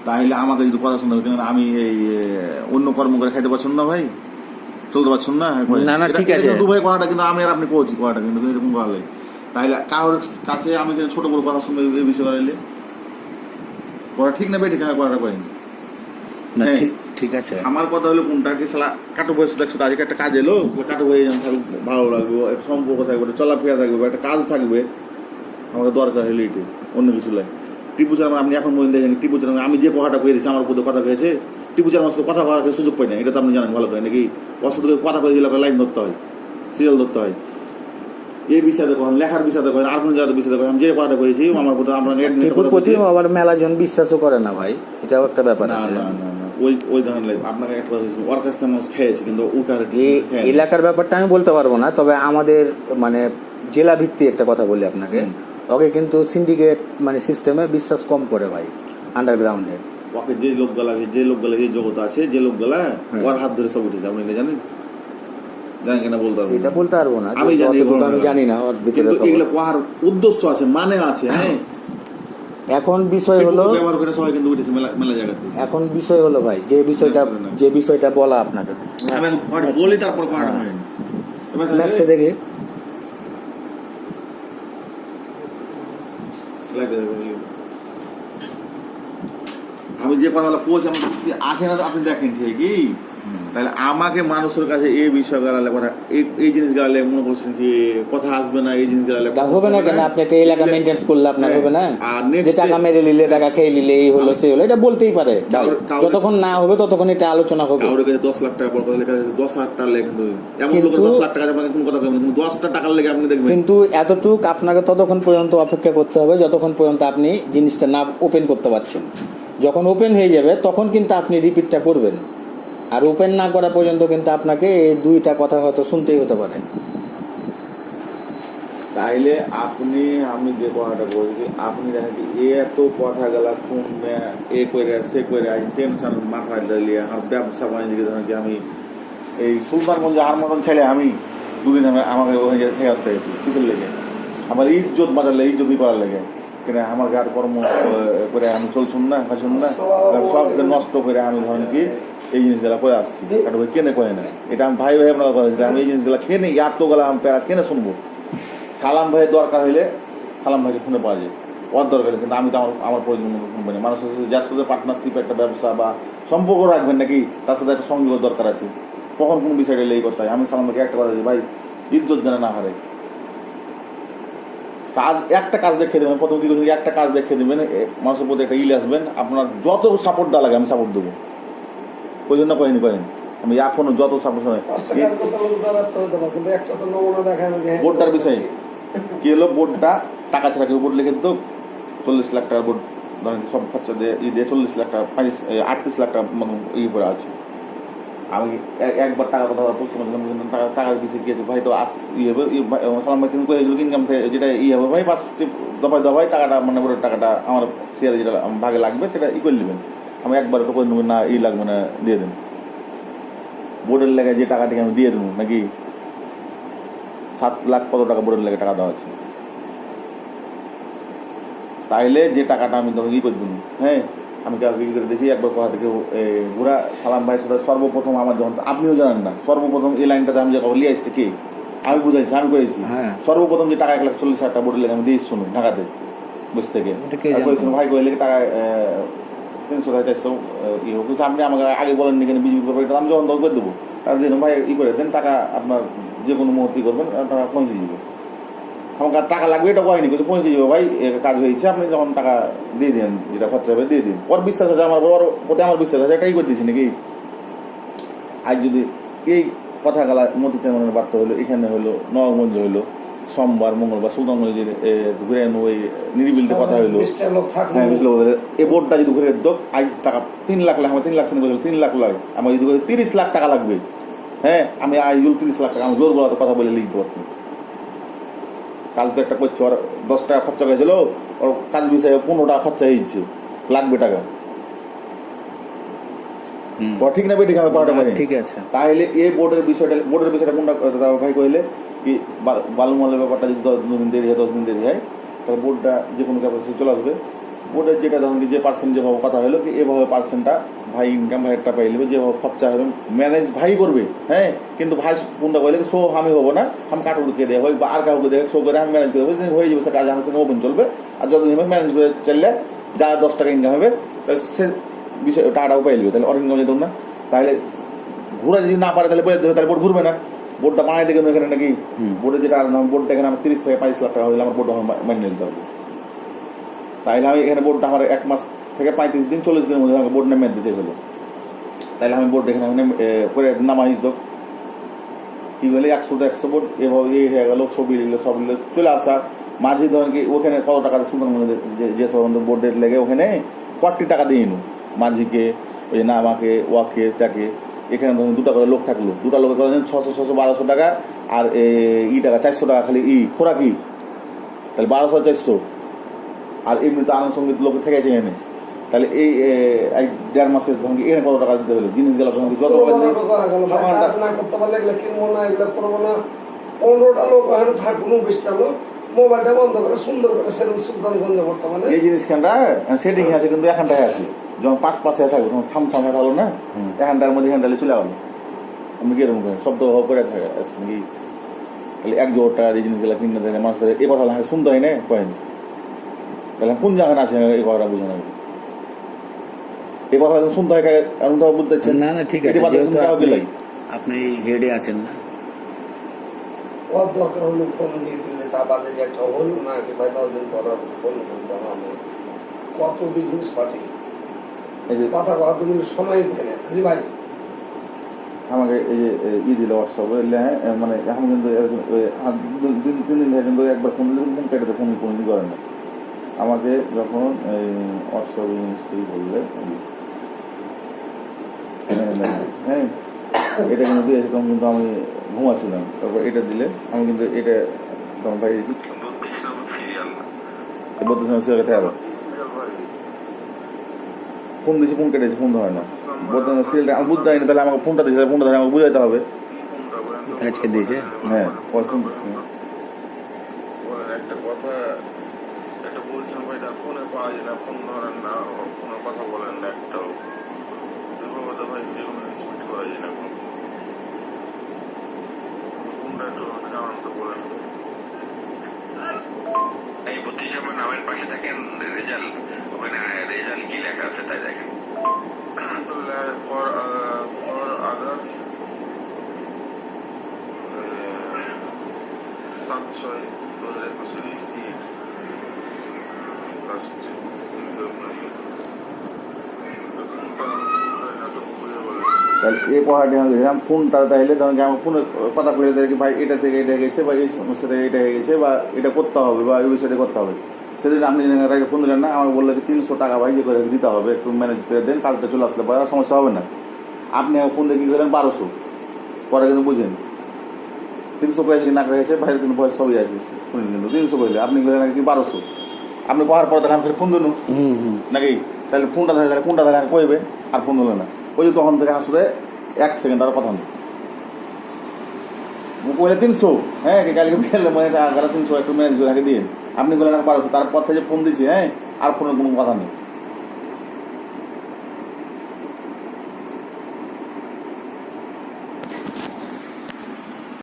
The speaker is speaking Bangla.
তাহলে আমাকে যদি কথা শুনতে হবে, আমি এই অন্য কর্ম করে খাইতে পারছেন না ভাই, চলতে পারছেন না? না ঠিক আছে দু ভাই কথাটা কিন্তু আমি আর আপনি করছি কথাটা কিন্তু এরকম বলে, তাহলে কারোর কাছে আমি ছোট বড় কথা শুনবো এই বিষয়ে করাইলে করা ঠিক না? বেঠিক করাটা করেন না, ঠিক আছে। আমার কথা হলো কোনটা কি সালা কাটো বয়স দেখছো, আজকে একটা কাজ এলো, কাটো বয়ে ভালো লাগবে, একটা সম্পর্ক থাকবে, একটা চলাফেরা থাকবে, একটা কাজ থাকবে, আমাদের দরকার হলে এটি, অন্য কিছু লাগে। টিপু চেয়ারম্যান আপনি এখন বলেন দেখেন, টিপু চেয়ারম্যান আমি যে কথাটা কয়ে দিচ্ছি আমার উপর কথা কয়েছে, টিপু চেয়ারম্যান সাথে কথা বলার সুযোগ পাই না, এটা তো আপনি জানেন ভালো করে নাকি? ওর সাথে কথা কয়ে দিলে লাইন ধরতে হয়, সিরিয়াল ধরতে হয়, এই বিষয়ে দেখেন, লেখার বিষয়ে দেখেন, আর কোন জায়গায় বিষয়ে দেখেন, আমি যে কথাটা কয়েছি আমার প্রতি আমরা আবার মেলা জন বিশ্বাসও করে না ভাই, এটাও একটা ব্যাপার আছে। না ওই ধরনের আপনাকে একটা ওর কাছ থেকে মানুষ খেয়েছে, কিন্তু এলাকার ব্যাপারটা আমি বলতে পারবো না, তবে আমাদের মানে জেলা ভিত্তিক একটা কথা বলি আপনাকে, ওকে কিন্তু সিন্ডিকেট মানে সিস্টেমে বিশ্বাস কম করে ভাই, আন্ডারগ্রাউন্ডে ওকে যে লোকগুলা এই জগৎ আছে, যে লোকগুলা ওর হাত ধরে সব উঠেছে, আপনি জানেন? জানেন কিনা বলতে পারবো, এটা বলতে পারবো না, আমি জানি না ওর ভিতরে এগুলো কোয়ার উদ্দেশ্য আছে, মানে আছে। হ্যাঁ, এখন বিষয় হলো ব্যবহার করে সবাই কিন্তু উঠেছে মেলা জায়গাতে। এখন বিষয় হলো ভাই, যে বিষয়টা বলা আপনাকে আমি বলি, তারপর ম্যাচটা দেখে আমি যে কথাগুলো বলছি আসে না, আপনি দেখেন ঠিকই, তাহলে আমাকে মানুষের কাছে এই বিষয় গেলে কথা, এই জিনিস গেলে মনে করছেন কি কথা আসবে না, এই জিনিস গেলে হবে না কেন? আপনি একটা এলাকা মেনটেন্স করলে আপনার হবে না, যে টাকা মেরে নিলে, টাকা খেয়ে নিলে, এই হলো সেই হলো, এটা বলতেই পারে। যতক্ষণ না হবে ততক্ষণ এটা আলোচনা হবে। কারোর কাছে 10 লাখ টাকা পড়বে, 10,000 টাকা লেগে, এমন লোকের 10 লাখ টাকা কোন কথা বলবেন, কিন্তু 10টা টাকার লেগে আপনি দেখবেন। কিন্তু এতটুক আপনাকে ততক্ষণ পর্যন্ত অপেক্ষা করতে হবে যতক্ষণ পর্যন্ত আপনি জিনিসটা না ওপেন করতে পারছেন। যখন ওপেন হয়ে যাবে তখন কিন্তু আপনি রিপিটটা করবেন, আর ওপেন না করা পর্যন্ত কিন্তু আপনাকে এই দুইটা কথা হয়তো শুনতেই হতে পারে। তাইলে আপনি, আমি যে কথাটা বলছি, আপনি দেখেন এত কথা গেলা শুনবে, এ করে সে করে টেনশন মাথায় দিলিয়ে আমার ব্যবসা বাণিজ্য ধরেন কি, আমি এই সুলতানগঞ্জে আর মতন ছেলে আমি দুদিন আমাকে ওখানে খেয়ে আসতে গেছি কিসের লেগে, আমার ইজ্জত বাজার লেগে, ইজ্জতই করার লেগে, কেন আমার গাড় কর্ম করে আমি চলছুন না, খাইছুন না, সবকে নষ্ট করে আমি ধরেন কি এই জিনিসগুলা করে আসছি। কারণ ভাই কেনে করে না, এটা আমি ভাই আপনারা করেছি, আমি এই জিনিসগুলা কেনে এত গেলা আমি কেনে শুনবো? সালাম ভাইয়ের দরকার হইলে সালাম ভাইকে ফোনে পাওয়া যায়, ওর দরকার, কিন্তু আমি তো আমার প্রয়োজন কোম্পানি মানুষের সাথে যার সাথে পার্টনারশিপ একটা ব্যবসা বা সম্পর্ক রাখবেন নাকি, তার সাথে একটা সংযোগ দরকার আছে, কখন কোন বিষয়টা এই করতে হয়। আমি সালাম ভাইকে একটা কথা দিই, ভাই ইজ্জত যেন না হারে, কাজ একটা কাজ দেখে দেবেন, প্রথম কি করছেন, একটা কাজ দেখে দেবেন, মানুষের প্রতি একটা ইল আসবেন, আপনার যত সাপোর্ট দেওয়া লাগে আমি সাপোর্ট দেবো, ওই জন্য করেনি করেন, আমি এখনো যত সাপোর্ট হয়। বোর্ডটার বিষয়ে কি হলো, বোর্ডটা টাকা ছাড়া কেউ বোর্ড লিখে দিত, 40 লাখ টাকার বোর্ড ধরেন সব খরচা দিয়ে 40 লাখ টাকা, 38 লাখ টাকা মতন ইয়ে করে আছে। আমি একবার টাকার কথা প্রশ্ন করছিলাম, টাকার পিছিয়ে গিয়েছে ভাই, তো ইয়ে হবে সালাম ভাই কিন্তু ইনকাম থেকে যেটা ইয়ে হবে ভাই, 5 দফায় টাকাটা মানে বোর্ডের টাকাটা আমার শেয়ারে যেটা ভাগে লাগবে সেটা ই করে নেবেন, আমি একবারে তো করে নেবেন না, ই লাগবে না, দিয়ে দেন বোর্ডের লেগে যে টাকাটিকে আমি দিয়ে দেবো নাকি, 7 লাখ কত টাকা বোর্ডের লেগে টাকা দেওয়া আছে, তাইলে যে টাকাটা আমি তখন ই করে দেবো। হ্যাঁ, আমি কাউকে কি করে দেখি, একবার কথা থেকে ঘোরা সালাম ভাইয়ের সাথে সর্বপ্রথম আমার যখন, আপনিও জানেন না, সর্বপ্রথম এই লাইনটাতে আমি যখন লিয়ে আসছি কি আমি বুঝাইছি, আমি করেছি সর্বপ্রথম যে টাকা 1,40,000 টাকা বোর্ডের লেগে আমি দিয়েছি শুনুন ঢাকাতে বসে থেকে ভাই কইলে টাকা 300 টাকা 400 ই হোক, আপনি আমাকে আগে বলেননি কেন বিজেপি ব্যাপারটা, আমি যখন দল করে দেবো তার দিন ভাই ই করে দেন, টাকা আপনার যে কোনো মুহূর্তে করবেন, টাকা পৌঁছে যাবে, আমার টাকা লাগবে এটা কয়নি কিন্তু পৌঁছে যাবে ভাই, কাজ হয়েছে, আপনি যখন টাকা দিয়ে দেন, যেটা খরচা হবে দিয়ে দিন, ওর বিশ্বাস আছে আমার ওর প্রতি, আমার বিশ্বাস আছে, এটাই করে দিচ্ছি নাকি। আজ যদি এই কথা গেলা মতি চেয়ারম্যানের বার্তা হলো, এখানে হলো নবগঞ্জ হলো, সোমবার মঙ্গলবার সুলতানগঞ্জের ঘুরে ওই নিরিবিলিতে কথা হইলো, এই বোর্ডটা যদি ঘুরে দোক আজ টাকা 3 লাখ আমার 3 লাখ 3 লাখ লাগে, আমার যদি 30 লাখ টাকা লাগবে, হ্যাঁ আমি আজ 30 লাখ টাকা আমি জোর বলাতে কথা বলে লিখতে পারতাম। কাজ তো একটা করছে, ওর 10 টাকা খরচা হয়েছিল, ওর কাজ বিষয়ে 15 টাকা খরচা হয়েছে, লাগবে টাকা, ঠিক না বেঠিক আমি পড়াটা পারি, ঠিক আছে। তাহলে এই বোর্ডের বিষয়টা কোনটা ভাই কইলে কি, বালুমালের ব্যাপারটা যদি 2 দিন দেরি হয়, 10 দিন দেরি হয়, তাহলে বোর্ডটা যে কোনো ব্যাপার চলে আসবে, ওদের যেটা ধরুন কি যে পার্সেন্ট যেভাবে কথা হলো কি এভাবে পার্সেন্টটা ভাই ইনকাম ভাই একটা পাই নেবে, যেভাবে খরচা হবে ম্যানেজ ভাই করবে। হ্যাঁ, কিন্তু ভাই কোনটা বলে শো আমি হবো না, আমি কাটুরকে দেওয়া হয় বা আর কাউকে দেখে শো করে আমি ম্যানেজ করে দেবো, হয়ে যাবে, সে কাজ আমার সঙ্গে ওপেন চলবে। আর যতদিন ম্যানেজ করে চললে যা 10 টাকা ইনকাম হবে সে বিষয় টাকাটাও পাই নেবে, তাহলে ওর ইনকাম যেত না। তাহলে ঘুরা যদি না পারে তাহলে বলে দেবে, তাহলে বোর্ড ঘুরবে না। বোর্ডটা বানাই দেখে এখানে নাকি বোর্ডে যেটা বোর্ডটা এখানে আমার 30 থেকে 35 লাখ টাকা হলে আমার বোর্ডটা মানিয়ে নিতে হবে। তাইলে আমি এখানে বোর্ডটা আমার 1 মাস থেকে 35 দিন 40 দিনের মধ্যে আমাকে বোর্ড নেমে দিতে হলো। তাহলে আমি বোর্ড এখানে করে নামাই দিত কি বলে 100 বোর্ড এভাবে এই হয়ে গেল, ছবি লিখলে সব লিখলে চলে আসা। মাঝে ধরেন কি ওখানে কত টাকা সুন্দর মধ্যে যে সব বোর্ডের লেগে ওখানে 40 টাকা দিয়ে নিল মাঝিকে, ওই না আমাকে ওয়াকে তাকে। এখানে ধরুন 2টা করে লোক থাকলো, 2টা লোকের করেন 600 1200 টাকা, আর টাকা 400 টাকা খালি খোরাকি, তাহলে 1200 400। আর এমনি তো আনুষঙ্গিক লোক থেকেছে এখানে, তাহলে এই 1.5 মাসের ধরুন এখানে কত টাকা দিতে হলো জিনিস গেল যত করতে পারলে এগুলো কিনবো না, এগুলো করবো না। 15টা লোক ওখানে থাকুন, 20টা লোক মোবাইলটা বন্ধ করে সুন্দর করে সেরকম সুলতানগঞ্জে বর্তমানে এই জিনিসখানটা সেটিং আছে, কিন্তু এখানটায় আছে যখন 5 পাশে থাকবে তখন ছাম থাকলো না, এখানটার মধ্যে এখানটালে চলে গেল। আমি কি এরকম শব্দ করে থাকে নাকি, তাহলে 1 জোর টাকা এই জিনিসগুলো কিনে দেয় মানুষ, এ কথা শুনতে হয় না কয়েন। তাহলে কোন জায়গায় আছে এই কথাটা বুঝে না, এই কথা শুনতে হয় কারণ তো বুঝতে পারছেন না না ঠিক আছে, আপনি হেডে আছেন না, কত দরকার হলো ফোন দিয়ে দিলে তা বাদে যে একটা হলো না কি ভাই 10 দিন পর ফোন করতাম আমি, কত বিজনেস পার্টি এই যে কথা কথা তুমি সময় পাই না। জি ভাই আমাকে এই যে দিল হোয়াটসঅ্যাপে মানে এখন কিন্তু 3 দিন ধরে কিন্তু একবার ফোন দিলে ফোন কেটে ফোন কোনোদিন করেন না আমাকে। যখন এই হোয়াটসঅ্যাপ জিনিসটি বললে হ্যাঁ এটা কিন্তু দিয়েছে, তখন কিন্তু আমি ঘুমাচ্ছিলাম, তারপর এটা দিলে আমি কিন্তু এটা তখন ভাই 32 নম্বর সিরিয়াল ফোন দিয়েছি, ফোন কেটেছে, ফোন ধরে না, সিরিয়ালটা আমি বুঝতে পারি না। তাহলে আমাকে ফোনটা দিয়েছে, ফোনটা ধরে আমাকে বুঝাইতে হবে। আজকে দিয়েছে হ্যাঁ একটা কথা একটা বলছেন ভাই, ফোনে পাওয়া যায় না, ফোন ধরেন না, ফোনে কথা বলেন না একটাও, ভাই স্পিড করা যায় না কোনটা একটু জানান বলেন। এই 32 নম্বর নামের পাশে দেখেন রেজাল্ট, ওখানে রেজাল্ট কি লেখা আছে তাই দেখেন। ফর আদার্স 7/6/2021 তাহলে এই পড়াটি আমি দেখলাম ফোনটা, তাইলে ধরুন আমার ফোনে কথা বলে দেয় কি ভাই এটা থেকে এটা গেছে বা এই সমস্যা থেকে এটা হয়ে গেছে বা এটা করতে হবে বা এই বিষয়টা করতে হবে। সেদিন আপনি ফোন দিলেন না, আমাকে বললো কি 300 টাকা ভাই যে করে দিতে হবে, একটু ম্যানেজ করে দেন, কাজটা চলে আসলে পরে সমস্যা হবে না। আপনি ফোন দিয়ে কি করেন 1200 পরে কিন্তু বুঝেন 300 পেয়েছে কি না পেয়েছে, ভাইয়ের কিন্তু বয়স সবই আছে শুনেন, কিন্তু 300 পেলে আপনি গেলেন নাকি 1200, আপনি পাওয়ার পরে দেখেন ফোন দিন নাকি, তাহলে ফোনটা থাকে, তাহলে কোনটা দেখেন কইবে আর ফোন দিলে না, ওই যে তখন থেকে আসলে 1 সেকেন্ড আর কথা নেই। বলে 300 হ্যাঁ কালকে বিকেলে মানে 300 একটু ম্যানেজ করে দিয়ে আপনি বললেন 1200, তারপর থেকে ফোন দিচ্ছি হ্যাঁ আর ফোনের কোনো কথা নেই।